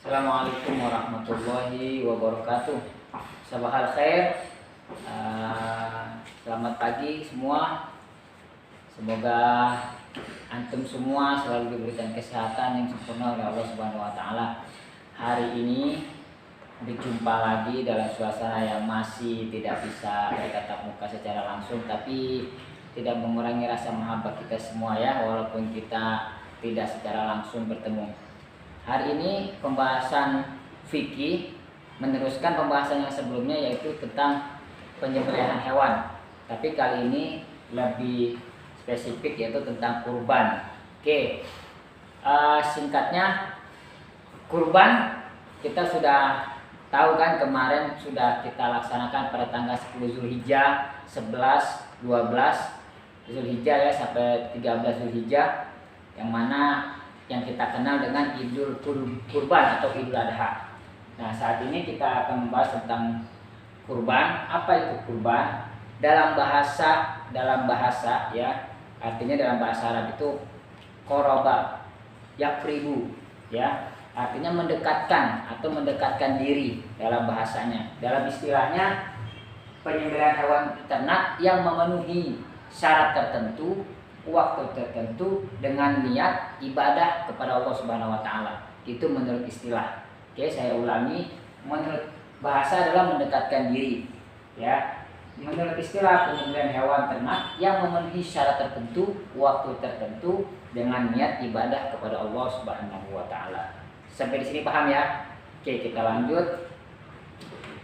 Assalamualaikum warahmatullahi wabarakatuh. Sabahal khair. Selamat pagi semua. Semoga antum semua selalu diberikan kesehatan yang sempurna oleh Allah Subhanahu wa taala. Hari ini berjumpa lagi dalam suasana yang masih tidak bisa bertatap muka secara langsung, tapi tidak mengurangi rasa mahabbah kita semua ya, walaupun kita tidak secara langsung bertemu. Hari ini pembahasan fikih meneruskan pembahasan yang sebelumnya, yaitu tentang penyembelihan hewan. Tapi kali ini lebih spesifik, yaitu tentang kurban. Oke, singkatnya kurban kita sudah tahu kan, kemarin sudah kita laksanakan pada tanggal 10 Zulhijjah, 11, 12 Zulhijjah ya, sampai 13 Zulhijjah, yang mana yang kita kenal dengan Idul Kurban atau Idul Adha. Nah, saat ini kita akan membahas tentang kurban. Apa itu kurban? Dalam bahasa ya, artinya dalam bahasa Arab itu qoroba, yakribu ya, artinya mendekatkan atau mendekatkan diri dalam bahasanya. Dalam istilahnya, penyembelihan hewan ternak yang memenuhi syarat tertentu, waktu tertentu dengan niat ibadah kepada Allah Subhanahu wa taala. Itu menurut istilah. Oke, saya ulangi, menurut bahasa adalah mendekatkan diri. Ya. Menurut istilah, penyembelihan hewan ternak yang memenuhi syarat tertentu, waktu tertentu dengan niat ibadah kepada Allah Subhanahu wa taala. Sampai di sini paham ya? Oke, kita lanjut.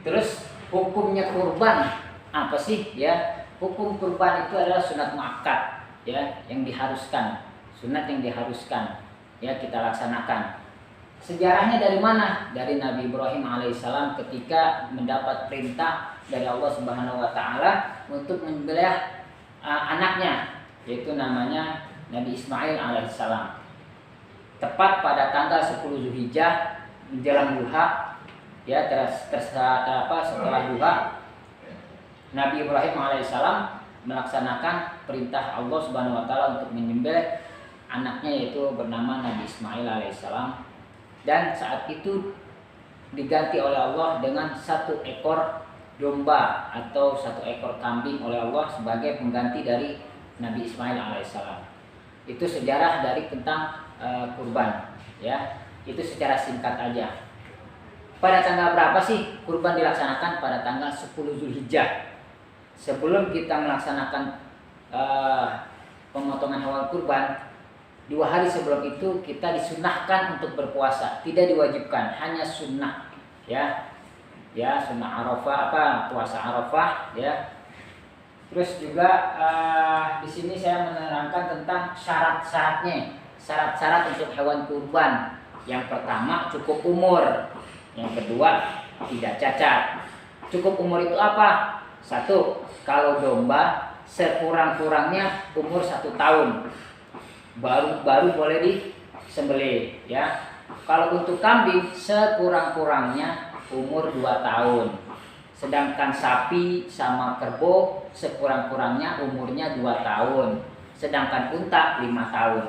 Terus hukumnya kurban apa sih ya? Hukum kurban itu adalah sunat muakkad ya, yang diharuskan, sunat yang diharuskan ya, kita laksanakan. Sejarahnya dari mana? Dari Nabi Ibrahim alaihissalam ketika mendapat perintah dari Allah Subhanahu wa taala untuk menyembelih anaknya, yaitu namanya Nabi Ismail alaihissalam. Tepat pada tanggal 10 Zulhijjah menjelang duha ya, setelah duha, Nabi Ibrahim alaihissalam melaksanakan perintah Allah Subhanahu wa taala untuk menyembelih anaknya, yaitu bernama Nabi Ismail alaihissalam. Dan saat itu diganti oleh Allah dengan 1 ekor domba atau 1 ekor kambing oleh Allah sebagai pengganti dari Nabi Ismail alaihissalam. Itu sejarah dari tentang kurban ya. Itu secara singkat aja. Pada tanggal berapa sih kurban dilaksanakan? Pada tanggal 10 Zulhijjah. Sebelum kita melaksanakan pemotongan hewan kurban, 2 hari sebelum itu kita disunahkan untuk berpuasa, tidak diwajibkan, hanya sunnah ya. Ya, sunnah Arafah, puasa Arafah ya. Terus juga di sini saya menerangkan tentang syarat-syaratnya, syarat-syarat untuk hewan kurban. Yang pertama, cukup umur. Yang kedua, tidak cacat. Cukup umur itu apa? 1, kalau domba sekurang-kurangnya umur 1 tahun baru boleh disembelih ya. Kalau untuk kambing sekurang-kurangnya umur 2 tahun. Sedangkan sapi sama kerbau sekurang-kurangnya umurnya 2 tahun. Sedangkan unta 5 tahun.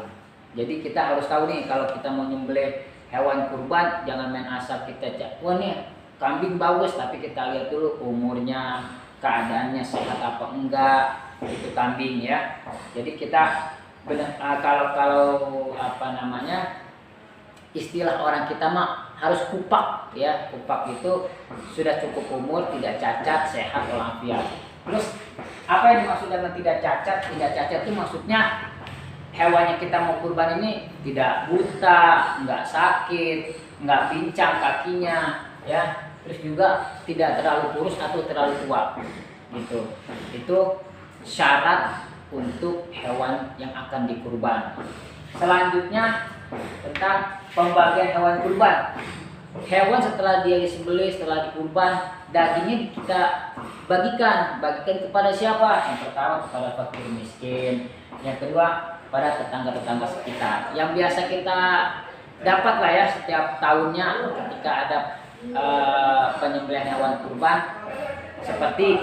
Jadi kita harus tahu nih, kalau kita mau nyembelih hewan kurban, jangan main asal kita cek, wah nih kambing bagus, tapi kita lihat dulu umurnya, keadaannya sehat apa enggak, itu kambing ya. Jadi kita kalau apa namanya, istilah orang kita mah harus kupak ya. Kupak itu sudah cukup umur, tidak cacat, sehat walafiat. Terus apa yang dimaksud dengan tidak cacat? Tidak cacat itu maksudnya hewan yang kita mau kurban ini tidak buta, enggak sakit, enggak pincang kakinya ya. Terus juga tidak terlalu kurus atau terlalu tua gitu. Itu syarat untuk hewan yang akan dikurban. Selanjutnya tentang pembagian hewan kurban. Hewan setelah dia disembelih, setelah dikurban, dagingnya kita bagikan kepada siapa? Yang pertama kepada fakir miskin, yang kedua pada tetangga-tetangga sekitar. Yang biasa kita dapat lah ya setiap tahunnya ketika ada penyembelihan hewan kurban, seperti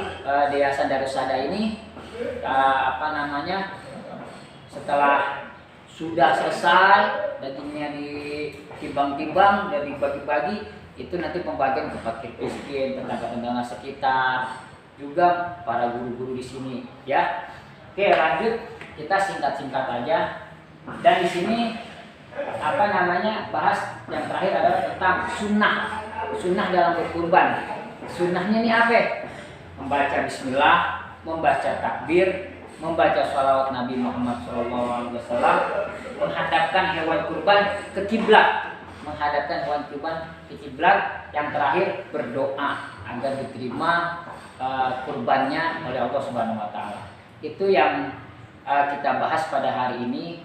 di Yayasan Darussada ini setelah sudah selesai, dagingnya ditimbang-timbang dan dibagi-bagi, itu nanti pembagian ke fakir miskin, tetangga-tetangga sekitar, juga para guru-guru di sini, ya. Oke, lanjut, kita singkat-singkat aja. Dan di sini bahas yang terakhir adalah tentang sunnah dalam berkurban. Sunnahnya ini apa? Membaca bismillah, membaca takbir, membaca sholawat Nabi Muhammad SAW, menghadapkan hewan kurban ke kiblat, yang terakhir berdoa agar diterima kurbannya oleh Allah Subhanahu Wa Taala. Itu yang kita bahas pada hari ini,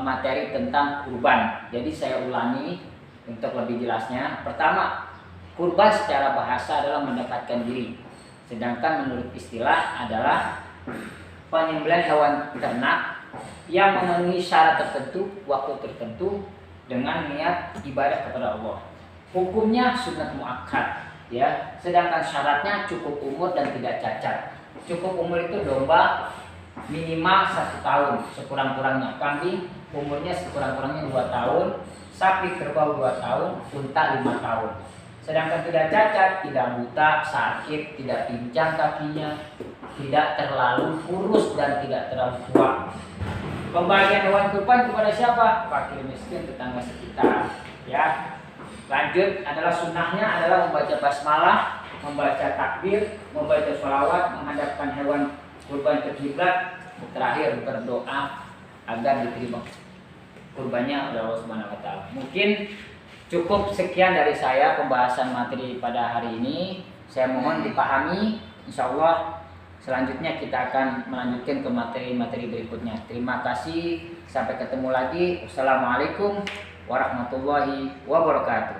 materi tentang kurban. Jadi saya ulangi untuk lebih jelasnya. Pertama, kurban secara bahasa adalah mendekatkan diri, sedangkan menurut istilah adalah penyembelihan hewan ternak yang memenuhi syarat tertentu, waktu tertentu dengan niat ibadah kepada Allah. Hukumnya sunat muakkad, ya. Sedangkan syaratnya cukup umur dan tidak cacat. Cukup umur itu domba minimal 1 tahun sekurang-kurangnya, kambing umurnya sekurang-kurangnya 2 tahun, sapi kerbau 2 tahun, unta 5 tahun. Sedangkan tidak cacat, tidak buta, sakit, tidak pincang kakinya, tidak terlalu kurus dan tidak terlalu tua. Pembagian hewan kurban kepada siapa? Fakir miskin, tetangga sekitar, ya. Lanjut, adalah sunnahnya adalah membaca basmalah, membaca takbir, membaca sholawat, menghadapkan hewan kurban ke kiblat, terakhir berdoa agar diterima kurbannya oleh Allah Subhanahu Wa Taala. Mungkin cukup sekian dari saya pembahasan materi pada hari ini. Saya mohon dipahami. Insya Allah selanjutnya kita akan melanjutkan ke materi-materi berikutnya. Terima kasih. Sampai ketemu lagi. Wassalamualaikum warahmatullahi wabarakatuh.